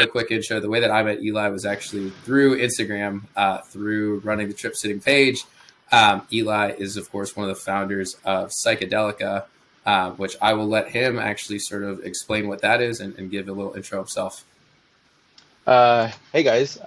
a quick intro. The way that I met Eli was actually through Instagram, through running the Trip Sitting page. Eli is, of course, one of the founders of Psychedelica, which I will let him actually sort of explain what that is and give a little intro himself. Hey guys,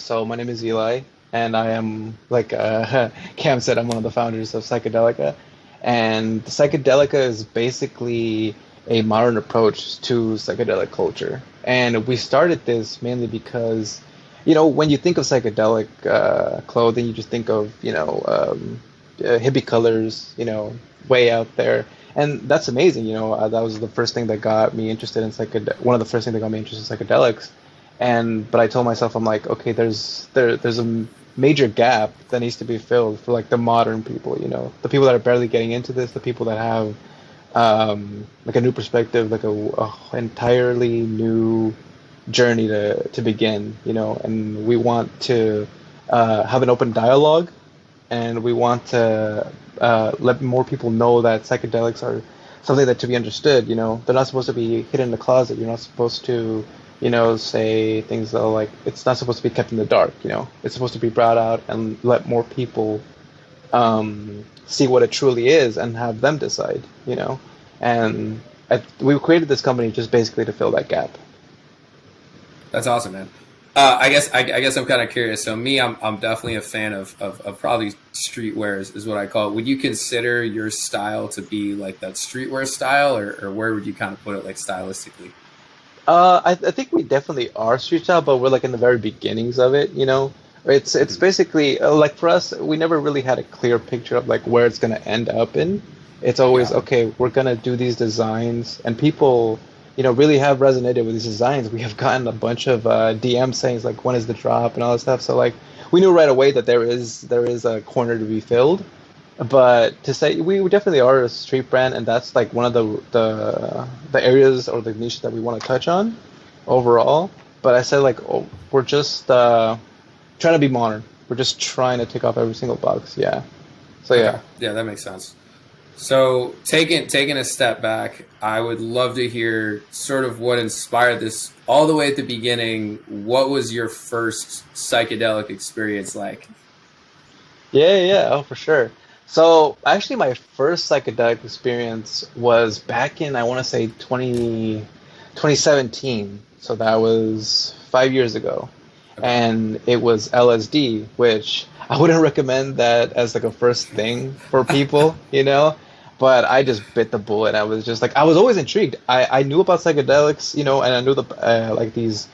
so my name is Eli, and I am, like Cam said, I'm one of the founders of Psychedelica. And Psychedelica is basically a modern approach to psychedelic culture. And we started this mainly because, when you think of psychedelic clothing, you just think of, hippie colors, way out there. And that's amazing, that was the first thing that got me interested in one of the first things that got me interested in psychedelics. But I told myself, I'm like, okay, there's a major gap that needs to be filled for like the modern people, the people that are barely getting into this, the people that have like a new perspective, like a entirely new journey to begin, and we want to have an open dialogue, and we want to let more people know that psychedelics are something that to be understood. They're not supposed to be hidden in the closet. You're not supposed to say things that are like, it's not supposed to be kept in the dark, it's supposed to be brought out and let more people see what it truly is and have them decide, and we created this company just basically to fill that gap. That's awesome, man. I guess I'm kind of curious. So I'm definitely a fan of probably streetwear is what I call it. Would you consider your style to be like that streetwear style, or where would you kind of put it like stylistically? I think we definitely are street style, but we're like in the very beginnings of it. It's basically like for us, we never really had a clear picture of like where it's gonna end up in. It's always okay. We're gonna do these designs, and people, really have resonated with these designs. We have gotten a bunch of DMs saying like, when is the drop and all that stuff. So like, we knew right away that there is a corner to be filled. But to say we definitely are a street brand, and that's like one of the areas or the niches that we want to touch on overall. But I said like, we're just trying to be modern. We're just trying to tick off every single box. Yeah. So yeah. Okay. Yeah, that makes sense. So taking a step back, I would love to hear sort of what inspired this all the way at the beginning. What was your first psychedelic experience like? Yeah. Oh, for sure. So actually, my first psychedelic experience was back in, I want to say 2017. So that was 5 years ago. Okay. And it was LSD, which I wouldn't recommend that as like a first thing for people, But I just bit the bullet. I was just like, I was always intrigued. I knew about psychedelics, and I knew like these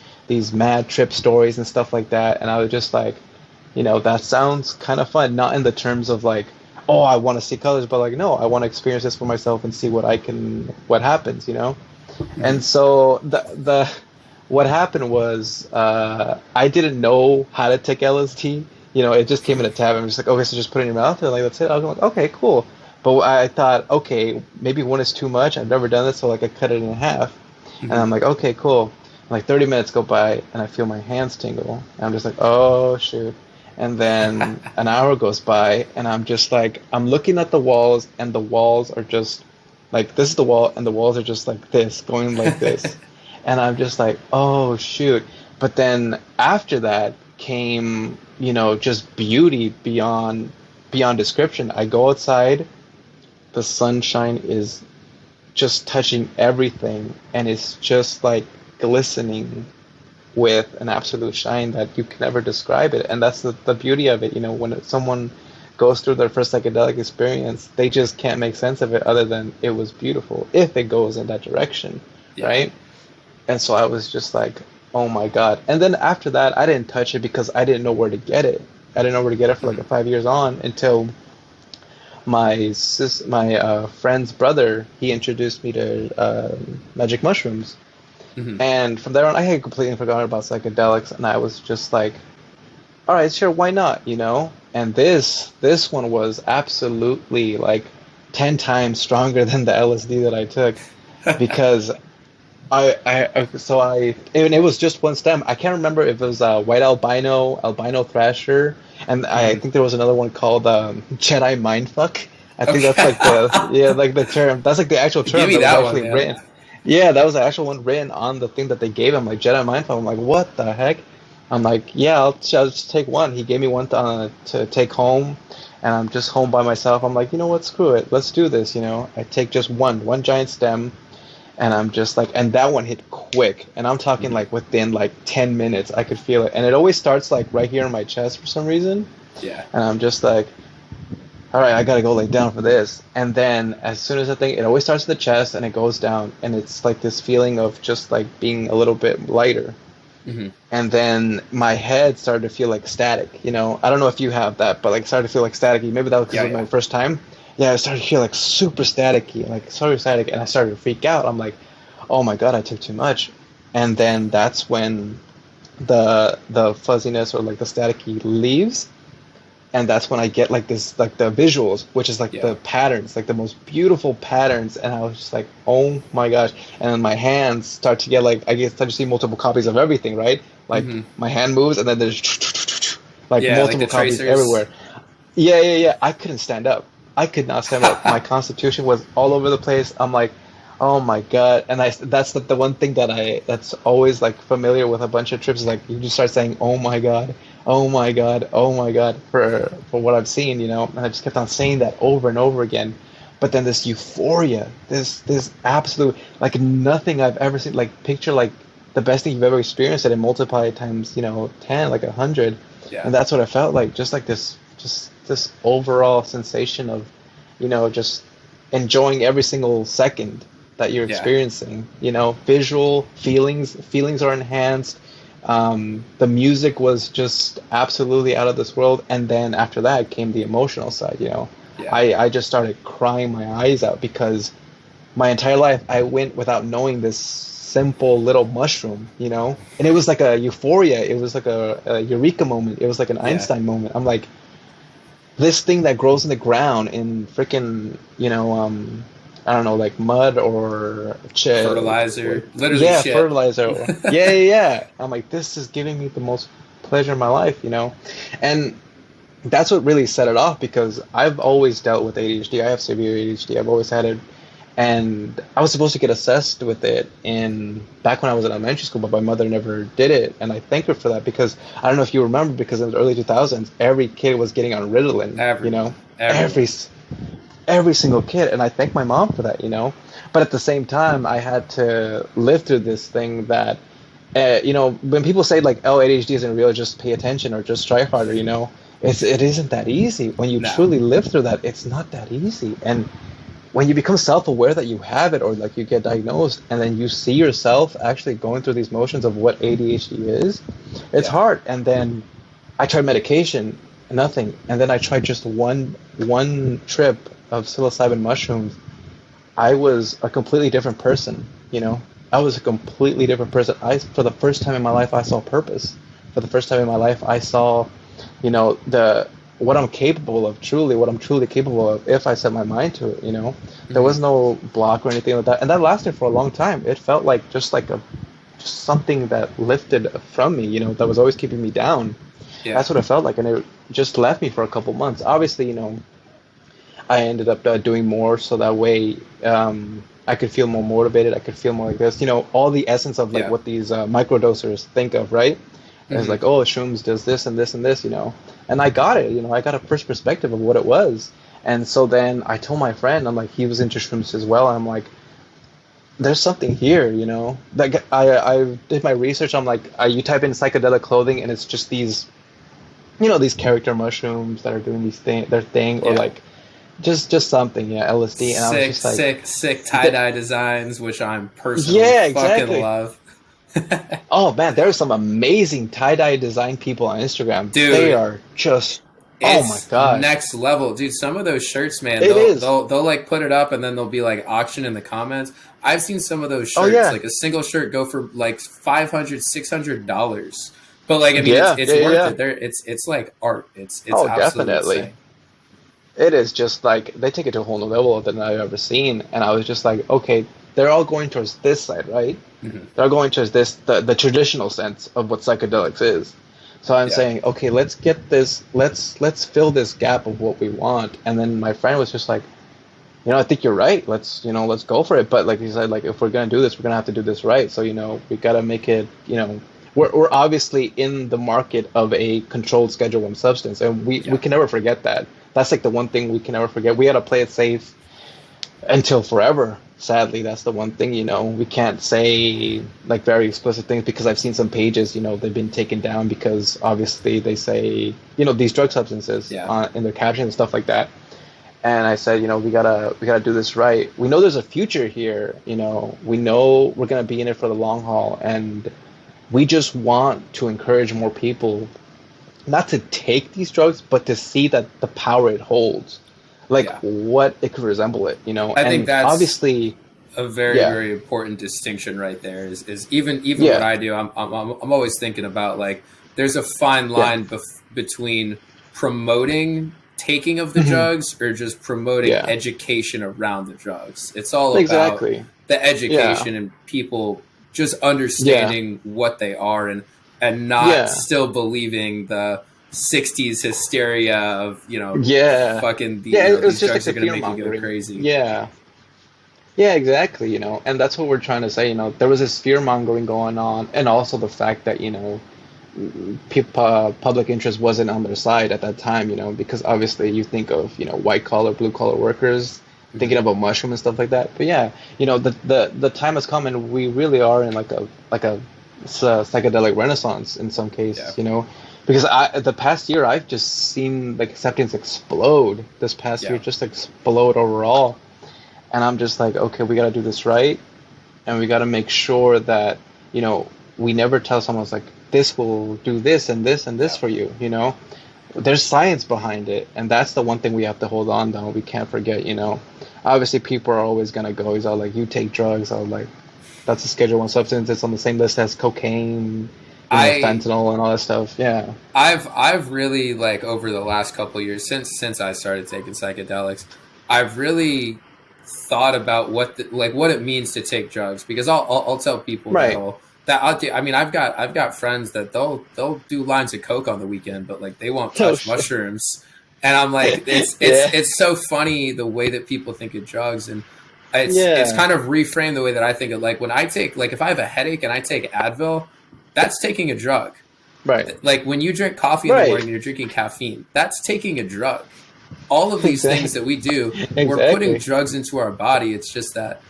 mad trip stories and stuff like that. And I was just like, that sounds kind of fun. Not in the terms of like, oh, I want to see colors, but like, no, I want to experience this for myself and see what happens, And so what happened was, I didn't know how to take LSD. It just came in a tab. I'm just like, okay, so just put it in your mouth, and like that's it. I was like, okay, cool. But I thought, okay, maybe one is too much. I've never done this, so like I cut it in half, and I'm like, okay, cool. And like 30 minutes go by, and I feel my hands tingle, and I'm just like, oh shoot. And then an hour goes by, and I'm just like, I'm looking at the walls, and the walls are just like, this is the wall, and the walls are just like this, going like this. And I'm just like, oh, shoot. But then after that came, just beauty beyond description. I go outside, the sunshine is just touching everything, and it's just like glistening with an absolute shine that you can never describe it. And that's the beauty of it. When someone goes through their first psychedelic experience, they just can't make sense of it other than it was beautiful if it goes in that direction, right? And so I was just like, oh my God. And then after that, I didn't touch it because I didn't know where to get it. I didn't know where to get it for like 5 years on until my friend's brother, he introduced me to magic mushrooms. Mm-hmm. And from there on, I had completely forgotten about psychedelics, and I was just like, all right, sure, why not, And this one was absolutely like 10 times stronger than the LSD that I took, because and it was just one stem. I can't remember if it was white albino thrasher, and I think there was another one called Jedi mindfuck. I think that's like the term. That's like the actual term Give me that that was actually one, written. Yeah, that was the actual one written on the thing that they gave him, like Jedi Mind Flame. I'm like, what the heck? I'm like, yeah, I'll just take one. He gave me one to take home, and I'm just home by myself. I'm like, you know what? Screw it. Let's do this. I take just one giant stem, and I'm just like, and that one hit quick. And I'm talking Mhm. like within like 10 minutes, I could feel it. And it always starts like right here in my chest for some reason. Yeah. And I'm just like, all right, I gotta go lay down for this. And then as soon as I think, it always starts in the chest and it goes down, and it's like this feeling of just like being a little bit lighter. Hmm. And then my head started to feel like static. I don't know if you have that, but like it started to feel like staticky. Maybe that was because Yeah, it was yeah. my first time. Yeah, I started to feel like super staticky, like super static, and I started to freak out. I'm like, oh my god, I took too much. And then that's when the fuzziness or like the staticky leaves, and that's when I get like this, like the visuals, which is like Yeah. the patterns, like the most beautiful patterns, and I was just like, oh my gosh! And then my hands start to get like, I guess start to see multiple copies of everything, right? Like Hmm. my hand moves, and then there's like Yeah, like the multiple copies tracers. everywhere. Yeah, yeah, yeah. I couldn't stand up. I could not stand up. My constitution was all over the place. I'm like, oh my god. And that's the one thing that's always like familiar with a bunch of trips is like you just start saying, oh my god, oh my god, oh my god for what I've seen. And I just kept on saying that over and over again. But then this euphoria, this absolute like nothing I've ever seen. Like picture like the best thing you've ever experienced, and multiply it times 10, like 100. Yeah. And that's what I felt like, just like this overall sensation of just enjoying every single second that you're Yeah. experiencing. Visual feelings are enhanced. The music was just absolutely out of this world, and then after that came the emotional side. Yeah. I just started crying my eyes out because my entire life I went without knowing this simple little mushroom. And it was like a euphoria, it was like a eureka moment, it was like an Yeah. Einstein moment. I'm like, this thing that grows in the ground in freaking I don't know, like mud or Fertilizer. Literally yeah, shit. fertilizer. Yeah, yeah, yeah. I'm like, this is giving me the most pleasure in my life. And that's what really set it off, because I've always dealt with ADHD. I have severe ADHD. I've always had it, and I was supposed to get assessed with it in back when I was in elementary school, but my mother never did it, and I thank her for that, because I don't know if you remember, because in the early 2000s, every kid was getting on Ritalin. Everyone. Every Everyone. every single kid, and I thank my mom for that. But at the same time, I had to live through this thing that when people say like, "Oh, ADHD isn't real, just pay attention or just try harder." It isn't that easy. When you No. truly live through that, it's not that easy. And when you become self-aware that you have it, or like you get diagnosed, and then you see yourself actually going through these motions of what ADHD is, it's Yeah. hard. And then I tried medication, nothing. And then I tried just one trip of psilocybin mushrooms. I was a completely different person. I was a completely different person. For the first time in my life, I saw purpose. For the first time in my life, I saw, the what I'm capable of, truly, what I'm truly capable of if I set my mind to it. There Hmm. was no block or anything like that, and that lasted for a long time. It felt like just something that lifted from me, that was always keeping me down. Yeah. That's what it felt like, and it just left me for a couple months. Obviously, I ended up doing more, so that way I could feel more motivated. I could feel more like this. All the essence of like Yeah. what these microdosers think of, right? It's Hmm. like, oh, shrooms does this and this and this. And I got it. I got a first perspective of what it was. And so then I told my friend, I'm like, he was into shrooms as well. I'm like, there's something here. Like I did my research. I'm like, you type in psychedelic clothing, and it's just these character mushrooms that are doing their thing, or Yeah. like just something, yeah, LSD. And I was Sick, just like, sick, sick tie th- dye designs, which I'm personally yeah, fucking exactly. love. Oh man, there are some amazing tie-dye design people on Instagram. They Dude, are just, oh my it's gosh, next level, dude. Some of those shirts, man, it they'll is. they'll they'll like put it up and then they'll be like auction in the comments. I've seen some of those Oh shirts, yeah, like a single shirt, go for like $500, $600. But like, I mean, it's yeah, it's yeah, yeah, worth yeah. it. There, it's like art. It's Oh, absolutely definitely. insane. It is just like they take it to a whole new level than I've ever seen. And I was just like, okay, they're all going towards this side, right? Hmm. They're going towards the traditional sense of what psychedelics is. So I'm Yeah, saying, okay, let's get this, let's fill this gap of what we want. And then my friend was just like, I think you're right. Let's go for it. But like you said, like if we're gonna do this, we're gonna have to do this right. So we gotta make it. We're obviously in the market of a controlled Schedule One substance, and we Yeah. can never forget that. That's like the one thing we can never forget. We gotta play it safe until forever. Sadly, that's the one thing. We can't say like very explicit things because I've seen some pages. They've been taken down because obviously they say these drug substances Yeah. in their captions and stuff like that. And I said, we gotta do this right. We know there's a future here. We know we're gonna be in it for the long haul, and we just want to encourage more people not to take these drugs, but to see that the power it holds, like Yeah. what it could resemble it. I think And that's obviously, a very, yeah, very important distinction right there is even what yeah, I do. I'm always thinking about like there's a fine yeah, line between promoting taking of the hmm, drugs or just promoting yeah, education around the drugs. It's all about exactly, the yeah, education and people just yeah, understanding what they are and not yeah, still believing the 60s hysteria of, yeah, fucking yeah. It was these just like drugs are the going to fear make you go mongering. crazy. Yeah. Yeah, exactly, and that's what we're trying to say, there was this fear mongering going on, and also the fact that, public interest wasn't on their side at that time, because obviously you think of, white collar, blue collar workers Hmm. thinking about mushroom and stuff like that. But yeah, the time has come, and we really are in like a psychedelic renaissance in some Yeah. cases, because the past year I've just seen like acceptance explode. This past year Yeah. just explode overall, and I'm just like, okay, we got to do this right, and we got to make sure that we never tell someone's like this will do this and this and this Yeah. for you. There's science behind it, and that's the one thing we have to hold on to. We can't forget. Obviously people are always gonna go. He's all like, you take drugs. I was like, that's a Schedule One substance. It's on the same list as cocaine, I fentanyl and all that stuff. Yeah. I've really like over the last couple of years since I started taking psychedelics, I've really thought about what it means to take drugs because I'll tell people Right. that I'll do. I mean, I've got friends that they'll do lines of coke on the weekend, but like they won't Oh touch shit. mushrooms. And I'm like, it's it's Yeah. it's so funny the way that people think of drugs, and it's Yeah. kind of reframed the way that I think of like when I take like if I have a headache and I take Advil, that's taking a drug. Right. Like when you drink coffee in the morning Right. and you're drinking caffeine, that's taking a drug. All of these things Exactly. that we do, we're putting Exactly. drugs into our body. It's just that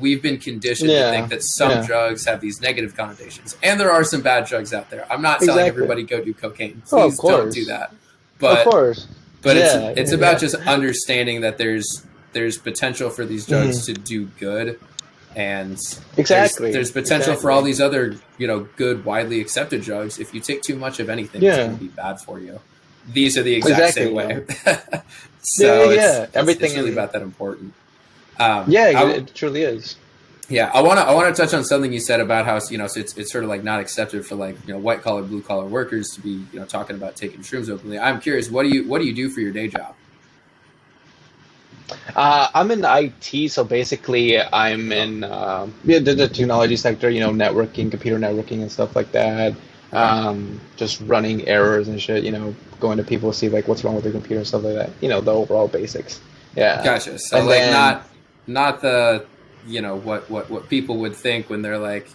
we've been conditioned to think Yeah. that some Yeah. drugs have these negative connotations. And there are some bad drugs out there. I'm not telling Exactly. everybody go do cocaine. Oh, of Please don't do course. that. Of But course. but Yeah. it's about Yeah. just understanding that there's potential for these drugs Hmm. to do good, and Exactly. there's potential for all Exactly. these other good widely accepted drugs. If you take too much of anything, it's going Yeah. to be bad for you. These are the exact Exactly. same way. Yeah. Yeah. So Yeah. it's Everything really in. about that important. Yeah. I It truly is. Yeah, I want to touch on something you said about how so it's sort of like not accepted for like white collar blue collar workers to be talking about taking shrooms openly. I'm curious, what do you do for your day job? I'm in IT, so basically I'm Oh, in yeah, the technology sector. Networking, computer networking, and stuff like that. okay, Just running errors and shit. Going to people to see like what's wrong with their computer and stuff like that. The overall basics. Yeah. gotcha. So And like then not the what people would think when they're like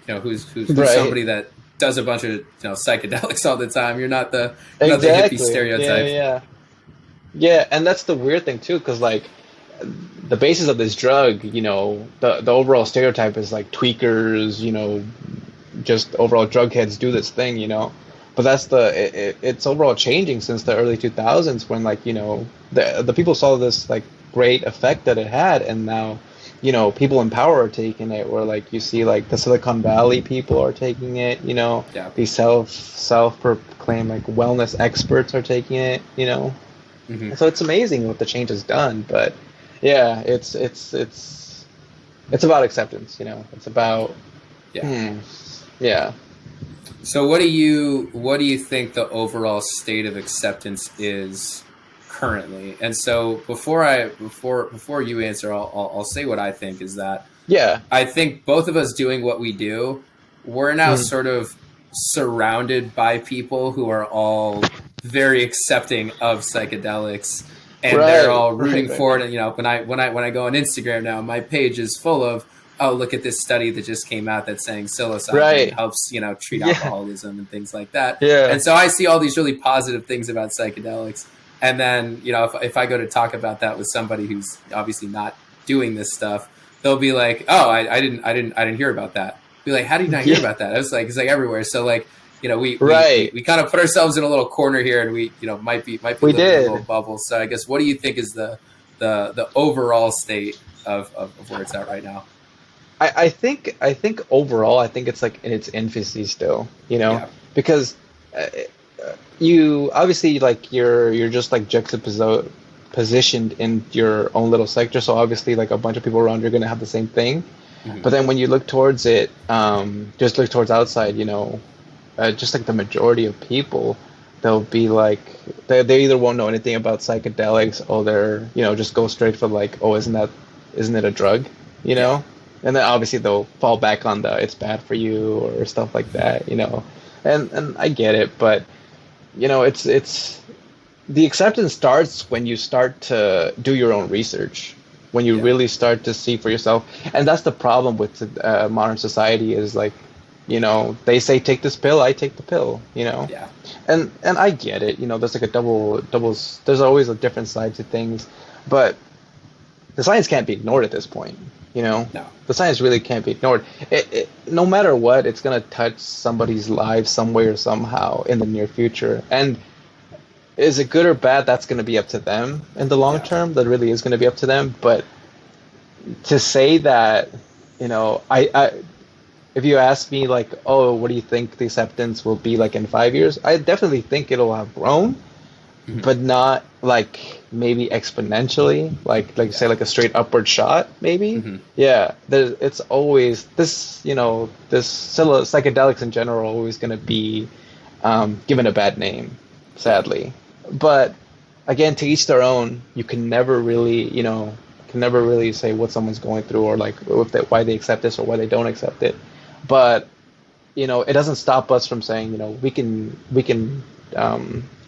who's right. somebody that does a bunch of psychedelics all the time. You're not the hippie Exactly. Yeah. stereotype. Yeah. Yeah, and that's the weird thing too, because like the basis of this drug, the overall stereotype is like tweakers, just overall drug heads do this thing, But that's it's overall changing since the early 2000s when like, the people saw this like great effect that it had, and now, people in power are taking it, where like you see like the Silicon Valley people are taking it, Yeah. these self-proclaimed like wellness experts are taking it. Hmm. So it's amazing what the change has done, but yeah, it's about acceptance. It's about Yeah. hmm, yeah. So what do you think the overall state of acceptance is currently? And so before you answer, I'll say what I think is that Yeah. I think both of us doing what we do, we're now Mhm. sort of surrounded by people who are all very accepting of psychedelics. and they're all rooting for it. And when I go on Instagram now, my page is full of, oh, look at this study that just came out that's saying psilocybin helps treat alcoholism and things like that. Yeah. And so I see all these really positive things about psychedelics, and then if I go to talk about that with somebody who's obviously not doing this stuff, they'll be like, oh, I didn't hear about that. Be like, how do you not hear about that? I was like, it's like everywhere. So like, we kind of put ourselves in a little corner here, and we might be living in a little bubble. So I guess, what do you think is the overall state of where it's at right now? I think overall, I think it's like in its infancy still, because you obviously, like, you're just like positioned in your own little sector. So obviously, like, a bunch of people around you are going to have the same thing. Mm-hmm. But then when you look towards it, just look towards outside, just like the majority of people, they'll be like, they either won't know anything about psychedelics, or they're, just go straight for like, oh, isn't it a drug, And then obviously they'll fall back on the it's bad for you or stuff like that, And I get it, but it's the acceptance starts when you start to do your own research, when you really start to see for yourself. And that's the problem with modern society is like, they say take this pill, I take the pill, Yeah. And I get it, there's like a doubles. There's always a different side to things, but the science can't be ignored at this point. No. The science really can't be ignored. No matter what, it's going to touch somebody's life some way or somehow in the near future. And is it good or bad? That's going to be up to them in the long term. That really is going to be up to them. But to say that, I if you ask me like, oh, what do you think the acceptance will be like in 5 years? I definitely think it'll have grown, but not like maybe exponentially, like say like a straight upward shot, maybe. Mm-hmm. Yeah, it's always this, this psychedelics in general are always going to be given a bad name, sadly. But again, to each their own. You can never really, say what someone's going through, or like why they accept this or why they don't accept it. But it doesn't stop us from saying, we can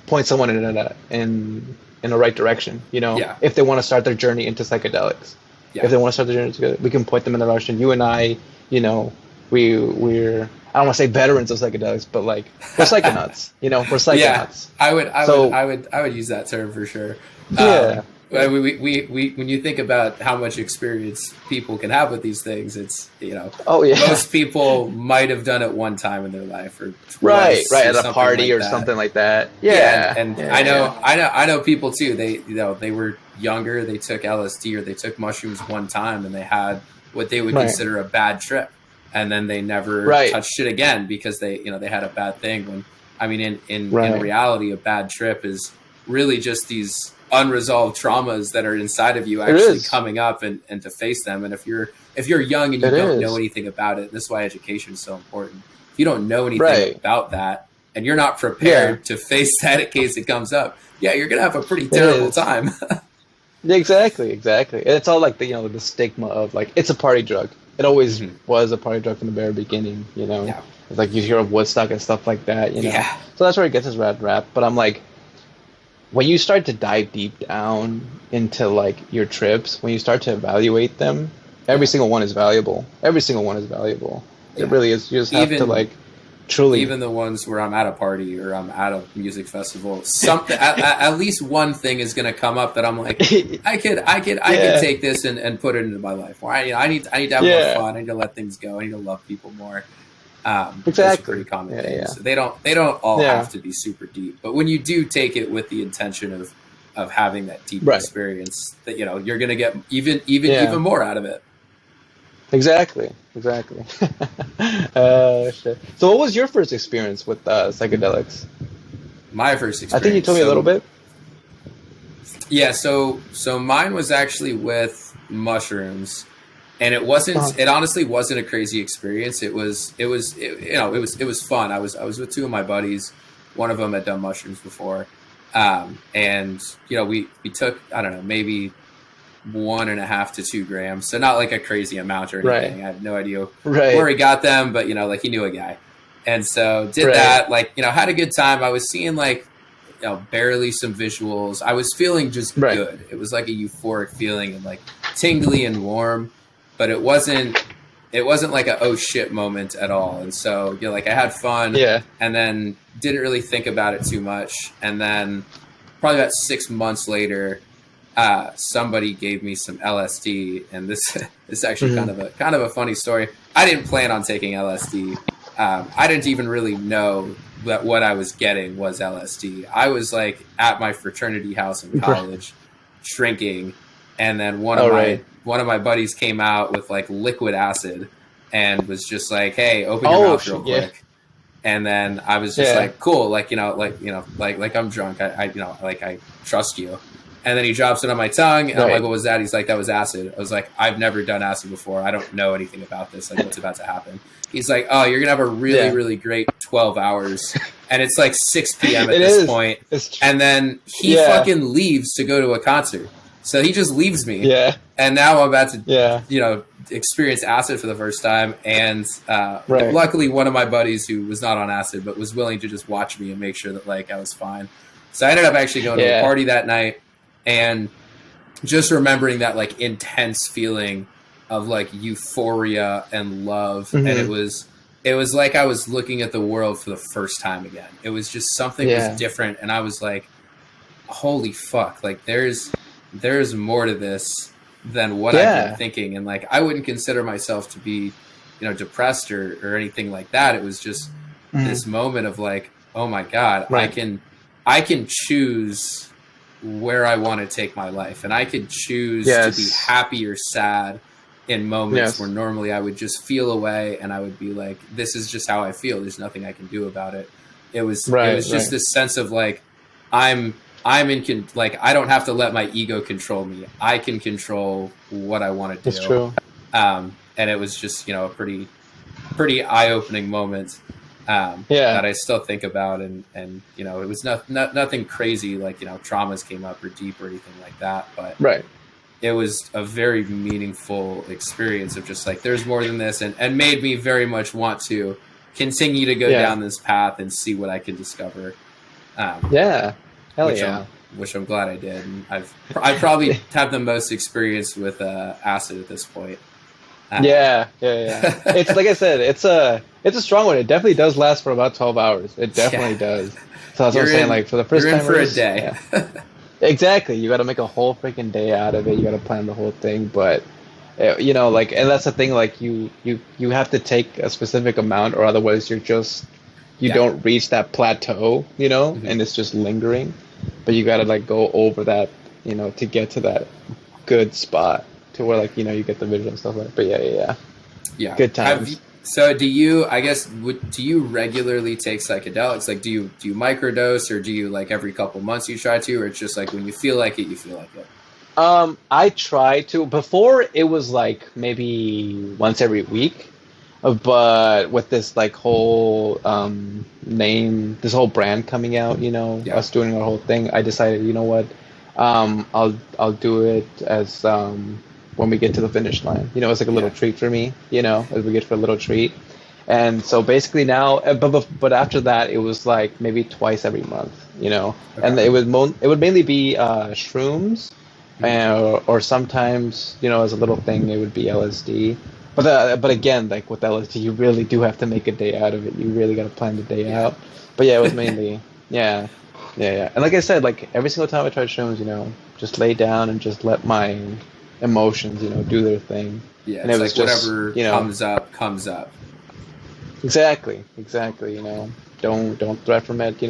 point someone in the right direction, if they want to start their journey into psychedelics. If they want to start their journey together, we can point them in the direction. You and I, we're I don't want to say veterans of psychedelics, but like we're psychonauts, we're psychonauts. Yeah, I would use that term for sure. Yeah. We when you think about how much experience people can have with these things, it's most people might have done it one time in their life, or right at a party or something like that. And I know people too. They were younger, they took LSD or they took mushrooms one time, and they had what they would consider a bad trip, and then they never touched it again because they had a bad thing. When in reality, a bad trip is really just these unresolved traumas that are inside of you actually coming up, and to face them. And if you're young and you don't know anything about it, this is why education is so important. If you don't know anything about that, and you're not prepared to face that in case it comes up, you're gonna have a pretty terrible time. Exactly. It's all like the stigma of like it's a party drug. It always was a party drug from the very beginning. It's like you hear of Woodstock and stuff like that. So that's where it gets its bad rap. But I'm like, when you start to dive deep down into like your trips, when you start to evaluate them, every single one is valuable. Every single one is valuable. It really is. You just have to like truly. Even the ones where I'm at a party or I'm at a music festival, something at least one thing is going to come up that I'm like, I could take this and put it into my life. I need to have more fun. I need to let things go. I need to love people more. Exactly. Pretty common things. So they don't all have to be super deep, but when you do take it with the intention of having that deep experience, that you're going to get even more out of it. Exactly. Shit. So what was your first experience with psychedelics? My first experience, I think you told me a little bit. Yeah, so mine was actually with mushrooms. And it wasn't. It honestly wasn't a crazy experience. It was fun. I was with two of my buddies. One of them had done mushrooms before, and we took, I don't know, maybe 1.5 to 2 grams. So not like a crazy amount or anything. I had no idea where he got them, but like he knew a guy, and so did that. Like had a good time. I was seeing like barely some visuals. I was feeling just Right. good. It was like a euphoric feeling and like tingly and warm, but it wasn't like a oh shit moment at all. And so, like I had fun Yeah. and then didn't really think about it too much. And then probably about 6 months later, somebody gave me some LSD, and this is actually kind of a funny story. I didn't plan on taking LSD. I didn't even really know that what I was getting was LSD. I was like at my fraternity house in college, drinking, and then one of my buddies came out with like liquid acid and was just like, "Hey, open your mouth real quick." And then I was just like, "Cool, like I'm drunk. I trust you." And then he drops it on my tongue, and I'm like, "What was that?" He's like, "That was acid." I was like, "I've never done acid before. I don't know anything about this. Like, what's about to happen?" He's like, "Oh, you're gonna have a really, really great 12 hours," and it's like 6 p.m. at this point. And then he fucking leaves to go to a concert. So he just leaves me. Yeah. And now I'm about to, experience acid for the first time. And luckily, one of my buddies who was not on acid but was willing to just watch me and make sure that like I was fine. So I ended up actually going to a party that night. And just remembering that like intense feeling of like euphoria and love. And it was like I was looking at the world for the first time again. It was just something was different. And I was like, holy fuck, like there's more to this than what I've been thinking. And like, I wouldn't consider myself to be, depressed or anything like that. It was just this moment of like, oh my God, I can choose where I want to take my life, and I could choose to be happy or sad in moments where normally I would just feel away and I would be like, this is just how I feel. There's nothing I can do about it. It was just this sense of like, I don't have to let my ego control me. I can control what I want to do. That's true. And it was just, a pretty eye-opening moment. That I still think about, and it was nothing crazy like traumas came up or deep or anything like that, but it was a very meaningful experience of just like there's more than this, and made me very much want to continue to go down this path and see what I can discover. Which I'm glad I did. And I probably have the most experience with acid at this point. It's like I said, it's a strong one. It definitely does last for about 12 hours. It definitely does. So that's what I'm saying. Like for the first time, for a day. Exactly. You got to make a whole freaking day out of it. You got to plan the whole thing. But and that's the thing. Like you have to take a specific amount, or otherwise you don't reach that plateau. And it's just lingering. But you got to like go over that, to get to that good spot. To where like you get the visual and stuff like that. But yeah. Good times. So do you? I guess do you regularly take psychedelics? Like do you microdose, or do you like every couple months you try to, or it's just like when you feel like it, you feel like it? I try to. Before it was like maybe once every week, but with this like whole this whole brand coming out, us doing our whole thing, I decided, you know what, I'll do it as when we get to the finish line. It's like a little treat for me, as we get for a little treat. And so basically now, but after that, it was like maybe twice every month, and it would mainly be shrooms, or sometimes, as a little thing, it would be LSD. But again, like with LSD, you really do have to make a day out of it. You really got to plan the day out. But it was mainly, And like I said, like every single time I tried shrooms, just lay down and just let my emotions, do their thing. Yeah, and it was like just, whatever comes up. Exactly. Don't threat from it.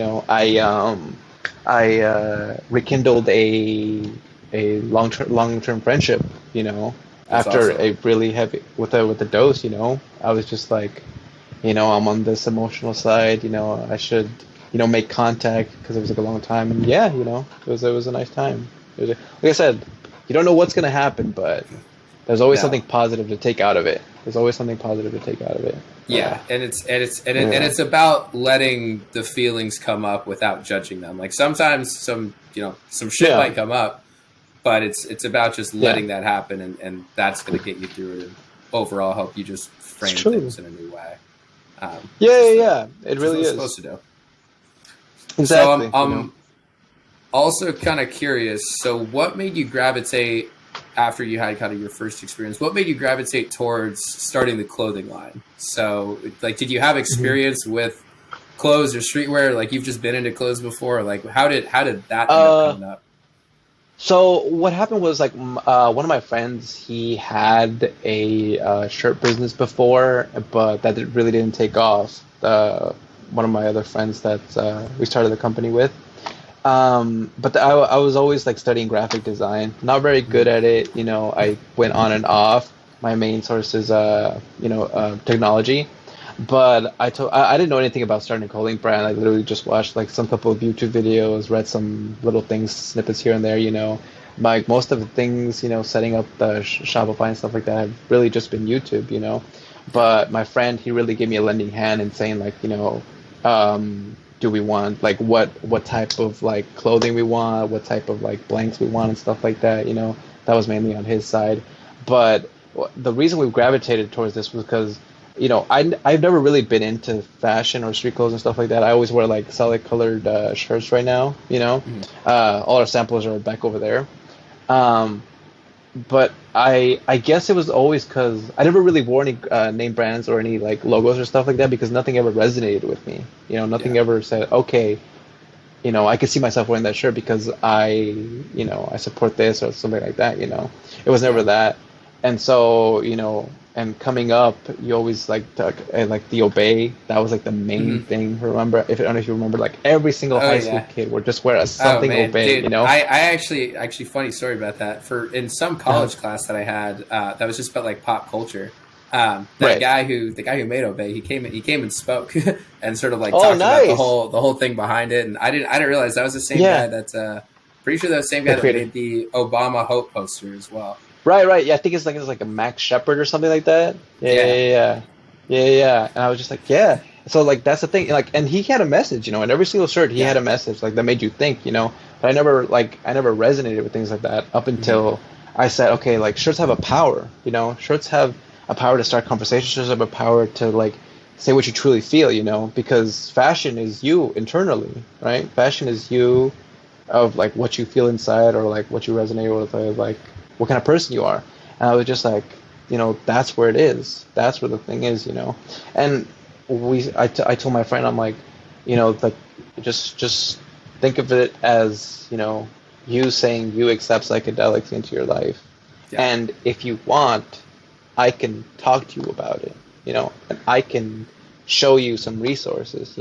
I rekindled a long-term friendship. That's after awesome. a really heavy with the dose. I was just like, I'm on this emotional side. I should make contact because it was like a long time. And it was a nice time. Like I said, you don't know what's gonna happen, but there's always something positive to take out of it. Yeah, and it's about letting the feelings come up without judging them. Like sometimes some shit might come up, but it's about just letting that happen, and that's going to get you through it and overall help you just frame things in a new way. It really is supposed to do. exactly. So Also kind of curious, so what made you gravitate after you had kind of your first experience? What made you gravitate towards starting the clothing line? So like, did you have Mhm. experience with clothes or streetwear? Like you've just been into clothes before? Like how did that end up Uh, coming up? so what happened was like one of my friends, he had a shirt business before, but really didn't take off. One of my other friends that we started the company with. But I was always like studying graphic design. Not very good Mhm. at it. I went on and off. My main source is technology. But I didn't know anything about starting a clothing brand. I literally just watched like some couple of YouTube videos, read some little things, snippets here and there. Like most of the things, setting up the Shopify and stuff like that have really just been YouTube. Yeah. But my friend, he really gave me a lending hand and saying like, do we want like what type of like clothing we want, what type of like blanks we want and stuff like that. That was mainly on his side. But the reason we gravitated towards this was because I've never really been into fashion or street clothes and stuff like that. I always wear like solid colored shirts right now. Mhm. All our samples are back over there. Um, but I guess it was always because I never really wore any name brands or any like logos or stuff like that because nothing ever resonated with me. Nothing Yeah. ever said, okay, I could see myself wearing that shirt because I support this or something like that. It was never Yeah. that. And so, and coming up, you always like the obey. That was like the main Hmm. thing. Remember, if I don't know if you remember, like every single Oh high school yeah. kid would just wear a Oh something man, obey. dude, I actually funny story about that. For in some Uh-huh. college class that I had, that was just about like pop culture. Right. The guy who made Obey, he came and spoke and sort of like Oh, talked about the nice. whole thing behind it. And I didn't realize that was the same guy Yeah, that pretty sure that was the same guy the that creator. made the Obama Hope poster as well. Right, right. Yeah, I think it's like a Max Shepard or something like that. Yeah, Yeah. yeah, yeah, yeah, yeah. Yeah. And I was just like, yeah. So like that's the thing. Like, and he had a message, in every single shirt he Yeah. had a message like that made you think. But I never resonated with things like that up Hmm. until I said, okay, like shirts have a power. Shirts have a power to start conversations. Shirts have a power to like say what you truly feel. Because fashion is you internally, right? Fashion is you of like what you feel inside or like what you resonate with, like what kind of person you are. And I was just like, that's where it is. That's where the thing is. And I told my friend, I'm like, like just think of it as, you saying you accept psychedelics into your life. Yeah. And if you want, I can talk to you about it, and I can show you some resources,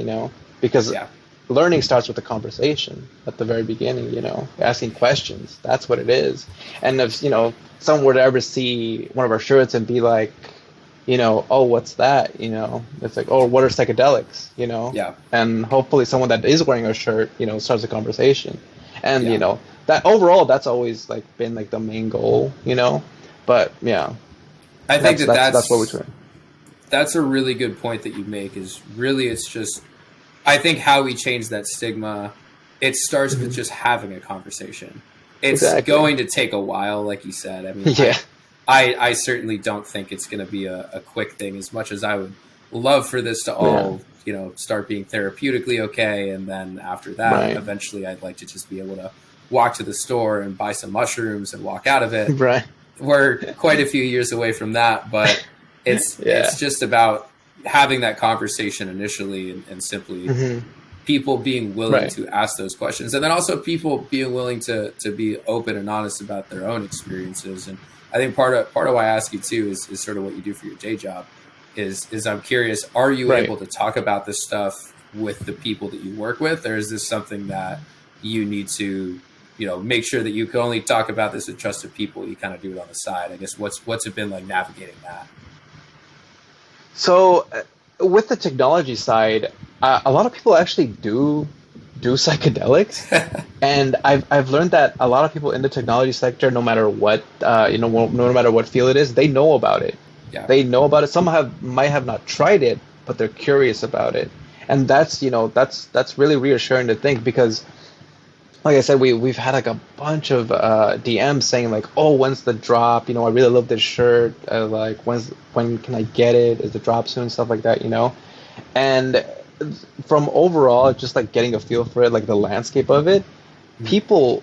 because Yeah. learning starts with a conversation at the very beginning, asking questions. That's what it is. And if, someone were to ever see one of our shirts and be like, oh, what's that? It's like, oh, what are psychedelics? Yeah. And hopefully someone that is wearing our shirt, starts a conversation. And, Yeah. that overall, that's always like been like the main goal, but yeah, I think that's, that that's, that's what we're that's doing. that's a really good point that you make. Is really it's just I think how we change that stigma, it starts with Hmm. just having a conversation. It's Exactly. going to take a while, like you said. I mean, Yeah. I certainly don't think it's going to be a quick thing. As much as I would love for this to Yeah. all, start being therapeutically okay, and then after that, Right. eventually, I'd like to just be able to walk to the store and buy some mushrooms and walk out of it. Right. We're quite a few years away from that, but it's Yeah. just about having that conversation initially and simply Hmm. people being willing Right. to ask those questions, and then also people being willing to be open and honest about their own experiences. And I think part of why I ask you too is sort of what you do for your day job. Is I'm curious, are you Right. able to talk about this stuff with the people that you work with, or is this something that you need to make sure that you can only talk about this with trusted people? You kind of do it on the side. I guess what's it been like navigating that? So, with the technology side, a lot of people actually do psychedelics, and I've learned that a lot of people in the technology sector, no matter what no matter what field it is, they know about it. Yeah. They know about it. Some might have not tried it, but they're curious about it, and that's really reassuring to think because like I said, we've had like a bunch of DMs saying like, "Oh, when's the drop? I really love this shirt. Like, when can I get it? Is the drop soon?" Stuff like that. And from overall, just like getting a feel for it, like the landscape of it, people,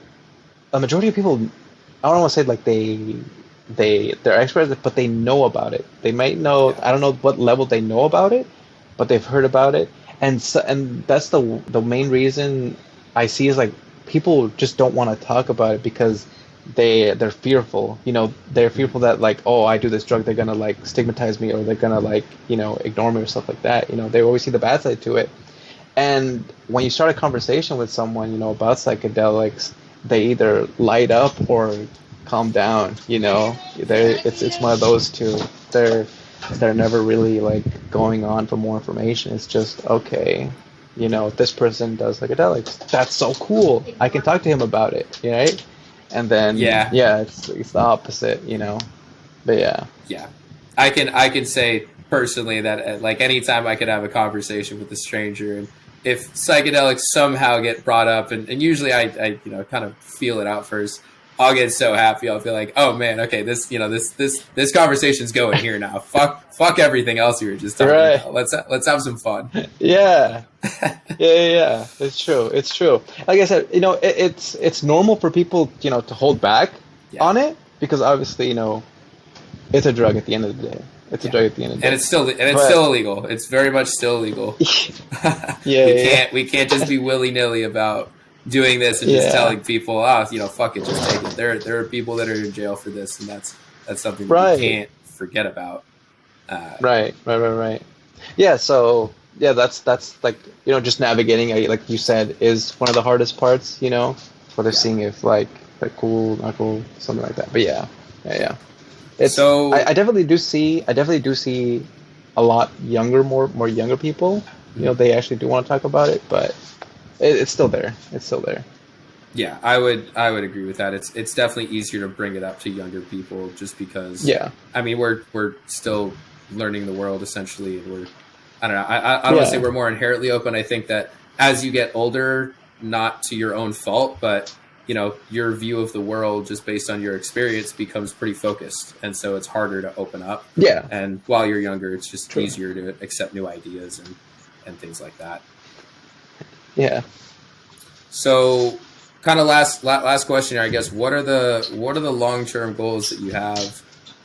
a majority of people, I don't want to say like they're experts, but they know about it. They might know, Yeah. I don't know what level they know about it, but they've heard about it, and so, and that's the main reason I see is like people just don't want to talk about it because they're fearful. You know, they're Mhm. fearful that like, oh, I do this drug, they're gonna like stigmatize me or they're gonna like, ignore me or stuff like that. You know, they always see the bad side to it. And when you start a conversation with someone, about psychedelics, they either light up or calm down. Yeah. It's one of those two. They're they're never really like going on for more information. It's just okay. This person does psychedelics. That's so cool. I can talk to him about it. Right? And then Yeah. yeah, it's the opposite. But yeah, Yeah. I can say personally that like anytime I could have a conversation with a stranger, and if psychedelics somehow get brought up, and usually I kind of feel it out first, I'll get so happy. I'll feel like, oh man, okay, this conversation's going here now. Fuck everything else we were just talking right. about. Let's have some fun. Yeah. Yeah. It's true. It's true. Like I said, it's normal for people, to hold back Yeah. on it because obviously, it's a drug at the end of the day. It's a Yeah. drug at the end of the And day. it's But still illegal. It's very much still illegal. yeah, yeah, We can't just be willy nilly about doing this and just yeah. telling people, oh, fuck it, just take it. There are people that are in jail for this, and that's something that we Right. can't forget about. Uh, Right. Yeah, so yeah, that's like, just navigating, like you said, is one of the hardest parts, whether yeah. seeing if like cool, not cool, something like that. But yeah. Yeah. It's So, I definitely do see a lot younger, more younger people. mhm. They actually do want to talk about it, but it's still there. It's still there. Yeah, I would agree with that. It's definitely easier to bring it up to younger people just because. Yeah. I mean, we're still learning the world essentially, and I don't know. I don't want to say Yeah. we're more inherently open. I think that as you get older, not to your own fault, but your view of the world just based on your experience becomes pretty focused, and so it's harder to open up. Yeah. And while you're younger, it's just True. easier to accept new ideas and things like that. Yeah. So, kind of last question here, I guess. What are the long term goals that you have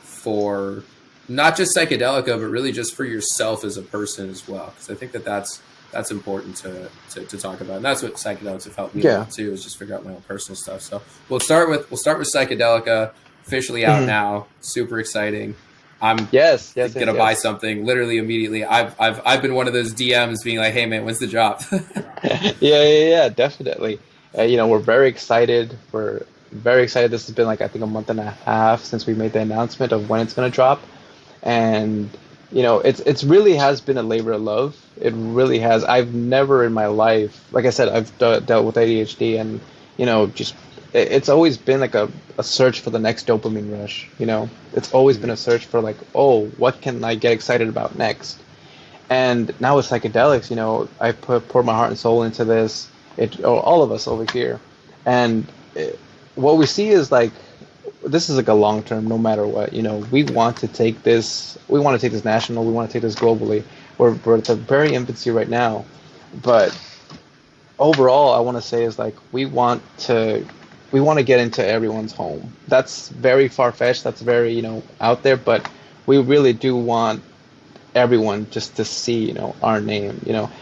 for not just psychedelica, but really just for yourself as a person as well? Because I think that's important to talk about, and that's what psychedelics have helped me a Yeah. lot too, is just figure out my own personal stuff. So we'll start with psychedelica, officially out Mhm. now, super exciting. I'm Yes. gonna buy something literally immediately. I've been one of those DMs being like, hey man, when's the drop? Yeah, definitely. We're very excited. We're very excited. This has been like I think a month and a half since we made the announcement of when it's going to drop, and it's really has been a labor of love. It really has. I've never in my life, like I said, I've dealt with ADHD, and just it's always been like a search for the next dopamine rush. It's always been a search for like, oh, what can I get excited about next? And now with psychedelics, I poured my heart and soul into this. All of us over here, and what we see is like this is like a long term. No matter what, we want to take this. We want to take this national. We want to take this globally. We're at the very infancy right now, but overall, I want to say is like we want to get into everyone's home. That's very far fetched. That's very out there, but we really do want everyone just to see our name,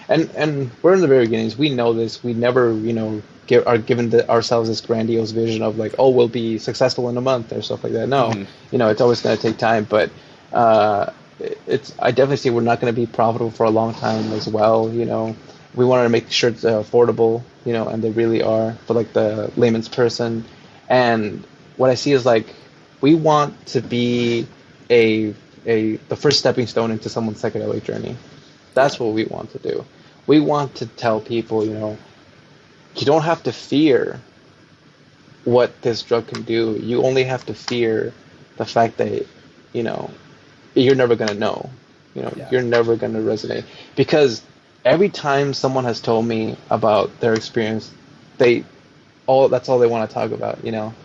and we're in the very beginnings. We know this. We never are given ourselves this grandiose vision of like, oh, we'll be successful in a month or stuff like that. No, Mhm. it's always going to take time, but uh I definitely see we're not going to be profitable for a long time as well. We wanted to make sure it's affordable, and they really are for like the layman's person. And what I see is like we want to be a the first stepping stone into someone's psychedelic journey. Yeah. That's what we want to do. We want to tell people, you don't have to fear what this drug can do. You only have to fear the fact that, you know, you're never gonna know. Yeah. You're never gonna resonate because every time someone has told me about their experience, they that's all they want to talk about.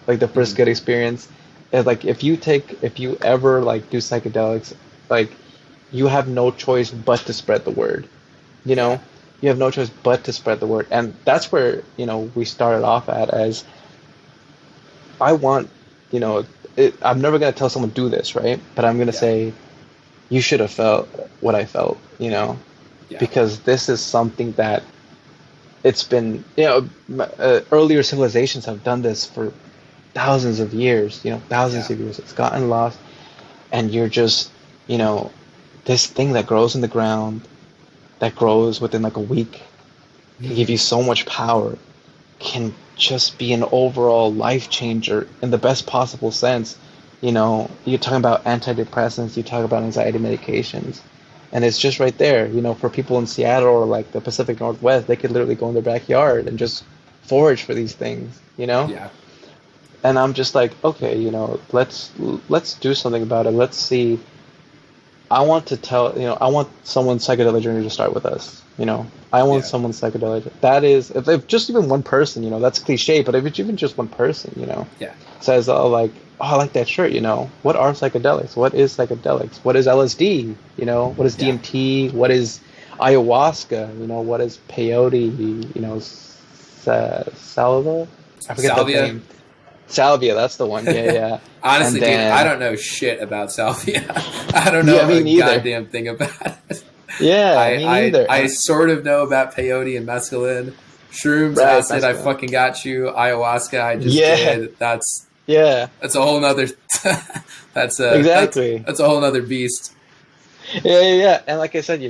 Like the first Mhm. good experience. Is like if you ever like do psychedelics, like you have no choice but to spread the word. You Yeah. know, you have no choice but to spread the word. And that's where, we started off at as I want, you know, I'm never going to tell someone do this, right? But I'm going to Yeah. say, you should have felt what I felt, Yeah. because this is something that it's been, earlier civilizations have done this for thousands of years, thousands Yeah. of years. It's gotten lost. And you're just, this thing that grows in the ground, that grows within like a week, can give you so much power, can just be an overall life changer in the best possible sense. You're talking about antidepressants, you talk about anxiety medications, and it's just right there. For people in Seattle or like the Pacific Northwest, they could literally go in their backyard and just forage for these things. Yeah. And I'm just like, okay, let's do something about it. Let's see. I want someone's psychedelic journey to start with us. I want Yeah. someone's psychedelic. That is, if just even one person, that's cliche, but if it's even just one person, Yeah. says, oh, like, oh, I like that shirt, what are psychedelics? What is psychedelics? What is LSD? What is Yeah. DMT? What is ayahuasca? What is peyote? Salva? I forget the Salvia. name. Salvia, that's the one. Yeah, yeah. And Honestly, dude, I then, don't know shit about salvia. I don't yeah, know me a neither. goddamn thing about it. Yeah, me neither. I sort of know about peyote and mescaline. Shrooms, Right, acid, I masculine. fucking got you. Ayahuasca, I just Yeah, did. That's yeah, a whole nother. exactly. That's a whole nother beast. Yeah, yeah, yeah. And like I said,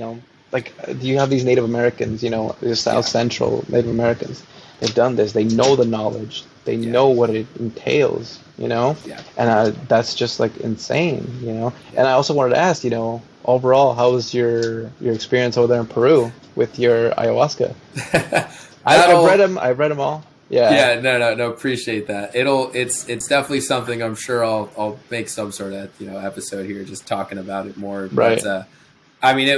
like you have these Native Americans, the South Yeah, Central Native Americans. They've done this. They know the knowledge. They yeah, know what it entails. yeah, And that's just like insane. yeah. And I also wanted to ask, overall, how was your experience over there in Peru with your ayahuasca? I've read That'll. them. I've read them all. Yeah. Yeah, no. Appreciate that. It's definitely something. I'm sure I'll make some sort of episode here, just talking about it more. But Right. I mean,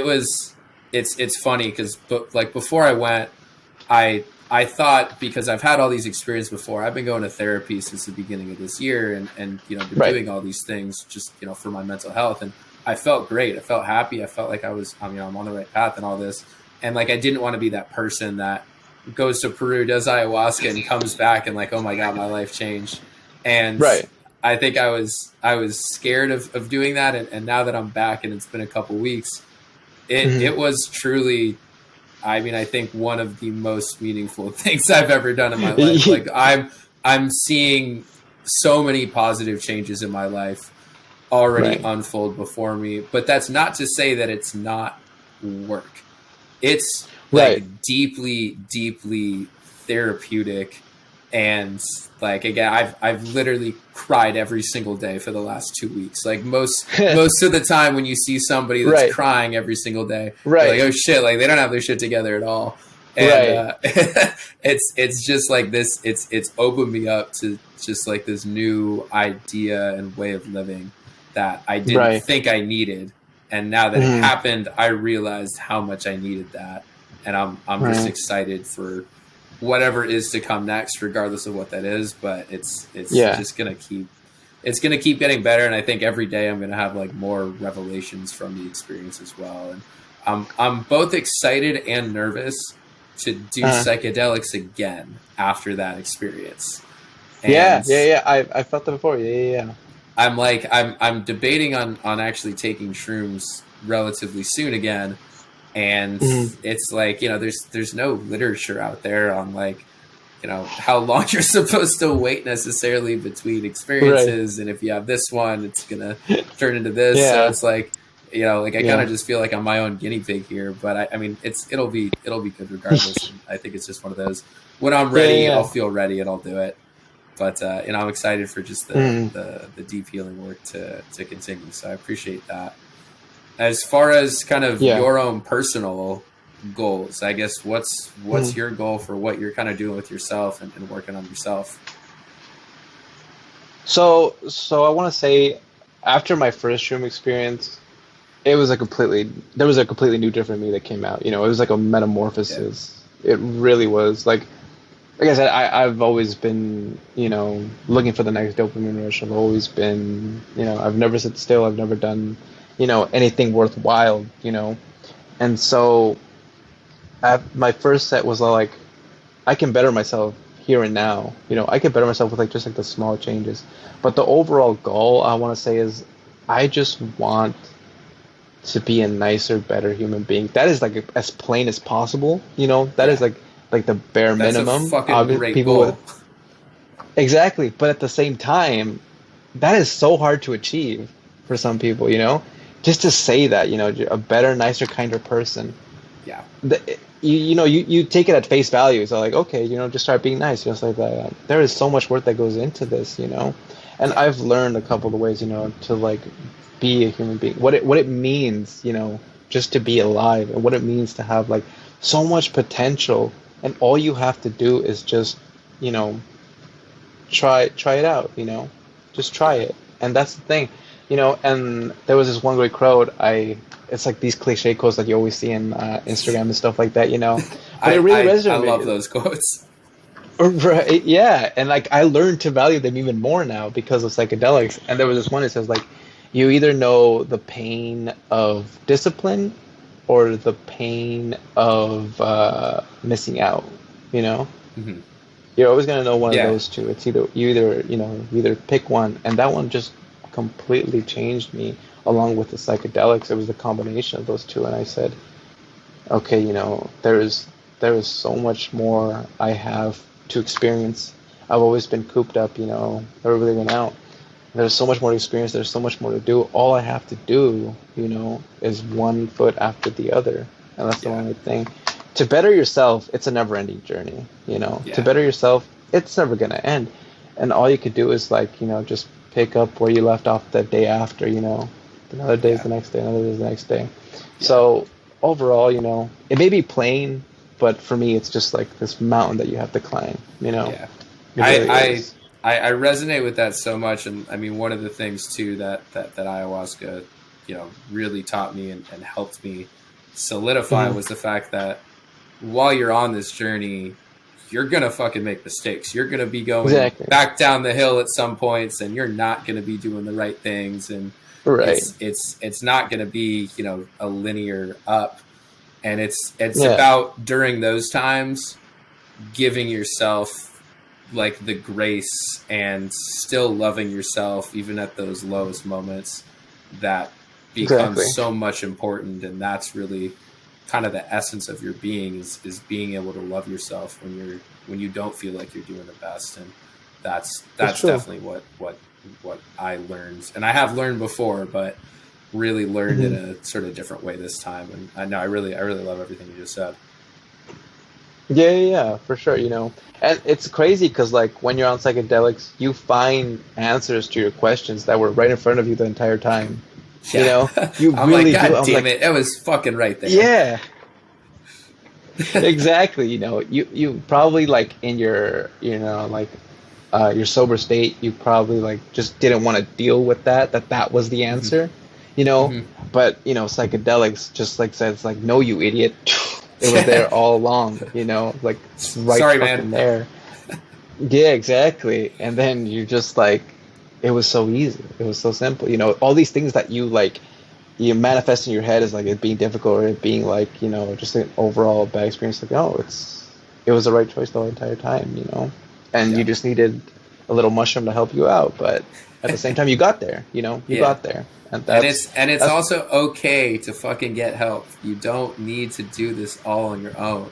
it's funny because like before I went, I thought, because I've had all these experiences before. I've been going to therapy since the beginning of this year, and been Right. doing all these things just for my mental health, and I felt great. I felt happy. I felt like I'm on the right path and all this, and like I didn't want to be that person that goes to Peru, does ayahuasca, and comes back and like, oh my god, my life changed. And Right. I think I was scared of doing that, and now that I'm back and it's been a couple weeks, it Hmm. was truly, I mean, I think one of the most meaningful things I've ever done in my life. Like I'm seeing so many positive changes in my life already Right. unfold before me. But that's not to say that it's not work. It's Right. like deeply, deeply therapeutic. And like, again, I've literally cried every single day for the last 2 weeks. Like most of the time when you see somebody that's Right. crying every single day, you're Right. like, oh shit, like they don't have their shit together at all. And Right. it's just like this. It's opened me up to just like this new idea and way of living that I didn't Right. think I needed. And now that it Hmm. happened, I realized how much I needed that. And I'm just Right. excited for whatever is to come next, regardless of what that is. But it's Yeah. just gonna keep getting better. And I think every day I'm gonna have like more revelations from the experience as well. And I'm both excited and nervous to do Uh, psychedelics again after that experience. yeah. And Yeah. Yeah. I felt that before. Yeah. Yeah. Yeah. I'm debating on actually taking shrooms relatively soon again. And Mhm. it's like, there's no literature out there on like, how long you're supposed to wait necessarily between Right. experiences. And if you have this one, it's gonna turn into this. So Yeah. it's like, like I kind Yeah. of just feel like I'm my own guinea pig here. But I mean, it'll be good regardless. And I think it's just one of those. When I'm Yeah. ready, I'll Yeah. feel ready and I'll do it. But I'm excited for just Mhm. the deep healing work to continue. So I appreciate that. As far as kind of Yeah. your own personal goals, I guess what's Mhm. your goal for what you're kind of doing with yourself and working on yourself? So I want to say, after my first room experience, it was there was a completely new different me that came out. It was like a Yeah, metamorphosis. It really was like I said, I've always been, looking for the next dopamine rush. I've always been, I've never sit still. I've never done, anything worthwhile. And so my first set was all like, I can better myself here and now. I can better myself with like just like the small changes. But the overall goal I want to say is, I just want to be a nicer, better human being. That is like as plain as possible. That is Yeah. like the bare That's a minimum. fucking great People goal. with exactly, but at the same time, that is so hard to achieve for some people. Just to say that, a better, nicer, kinder person. Yeah. You take it at face value. So like, okay, just start being nice, just like that. There is so much work that goes into this, and Yeah. I've learned a couple of ways, to like be a human being, what it means, just to be alive, and what it means to have like so much potential, and all you have to do is just, you know, try it out, just try Yeah. it. And that's the thing, and there was this one great quote. It's like these cliche quotes that you always see in Instagram and stuff like that, but it really I resonated love with me. those quotes. Right, yeah, and like I learned to value them even more now because of psychedelics. And there was this one that says like, you either know the pain of discipline or the pain of missing out. You know, Hmm. you're always gonna know one of Yeah. those two. It's you either pick one, and that one just completely changed me. Along with the psychedelics, it was the combination of those two, and I said, okay, there is so much more I have to experience. I've always been cooped up, never really went out. There's so much more to experience. There's so much more to do. All I have to do, is one foot after the other, and that's the Yeah. only thing. To better yourself, it's a never-ending journey. To Yeah. better yourself, it's never gonna end, and all you could do is like, just pick up where you left off the day after. Another day is Yeah. the next day. Another day is the next day. Yeah. So overall, it may be plain, but for me, it's just like this mountain that you have to climb. Yeah. It I, really I is. I resonate with that so much, and I mean, one of the things too that ayahuasca, really taught me and helped me solidify Mhm. was the fact that while you're on this journey, you're gonna fucking make mistakes. You're gonna be going Exactly. back down the hill at some points, and you're not gonna be doing the right things, and Right. it's not gonna be a linear up, and it's Yeah. about during those times giving yourself like the grace and still loving yourself even at those lowest moments that becomes Exactly. so much important. And that's really kind of the essence of your being is being able to love yourself when you don't feel like you're doing the best. And It's that's true. definitely what I learned, and I have learned before, but really learned in Hmm. a sort of different way this time. And I know I really love everything you just said. Yeah, yeah, yeah, for sure. And it's crazy because like when you're on psychedelics, you find answers to your questions that were right in front of you the entire time. You Yeah. know, you I'm like, really do. God I'm damn like, it. It was fucking right there. yeah, exactly. You probably like in your, like your sober state, you probably like just didn't want to deal with that was the Hmm. answer, you know. Hmm. But psychedelics just like says like, no, you idiot. It was there all along, like it's right Sorry, man. fucking there. Yeah, exactly. And then you just like, it was so easy. It was so simple. All these things that you manifest in your head as like it being difficult or it being like, just an overall bad experience. Like, no, it was the right choice the entire time, and you Yeah. just needed a little mushroom to help you out. But at the same time, you got there, you Yeah. got there. And And that's, it's that's also okay to fucking get help. You don't need to do this all on your own.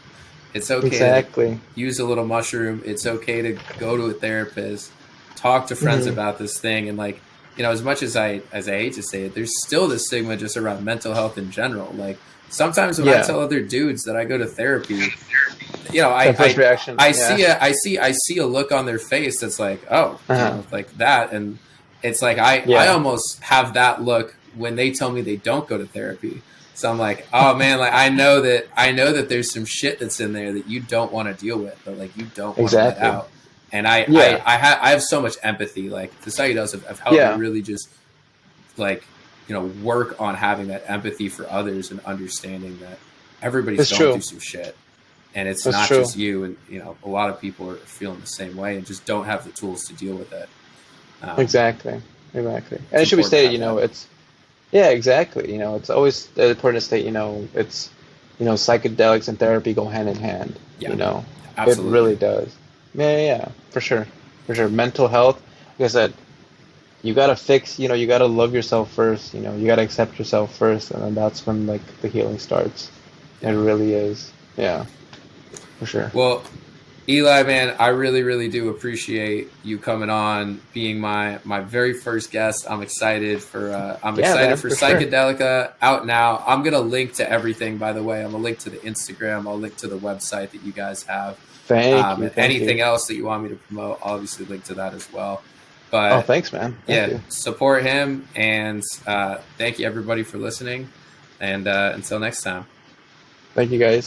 It's okay to exactly. use a little mushroom. It's okay to go to a therapist, talk to friends Hmm. about this thing, and like, as much as I hate to say it, there's still this stigma just around mental health in general. Like sometimes when I Yeah. tell other dudes that I go to therapy, you know, The first reaction. I Yeah. I see a look on their face that's like, oh, Uh-huh. like that. And it's like, I Yeah. almost have that look when they tell me they don't go to therapy. So I'm like, oh man, like I know that there's some shit that's in there that you don't want to deal with, but like you don't want to let Exactly. out. And Yeah. I have so much empathy. Like the psychedelics have helped me Yeah. really just like, work on having that empathy for others and understanding that everybody's It's going true. through some shit, and it's That's not true. just you. And a lot of people are feeling the same way and just don't have the tools to deal with it. Exactly. Exactly. And It's it should be important to stated, have that. it's, yeah, exactly. It's always important to state, it's psychedelics and therapy go hand in hand. Yeah, You know, it absolutely. really does. Yeah, yeah, yeah, for sure, for sure. Mental health, like I said, you gotta fix. You gotta love yourself first. You gotta accept yourself first, and then that's when like the healing starts. It Yeah. really is. Yeah, for sure. Well, Eli, man, I really, really do appreciate you coming on, being my very first guest. I'm Yeah, excited man, for for sure. Psychedelica out now. I'm gonna link to everything, by the way. I'm gonna link to the Instagram. I'll link to the website that you guys have, Thank you, and thank you. anything else that you want me to promote. I'll obviously link to that as well. Oh, But thanks, man. Thank yeah, you. support him, and thank you everybody for listening. And until next time. Thank you, guys.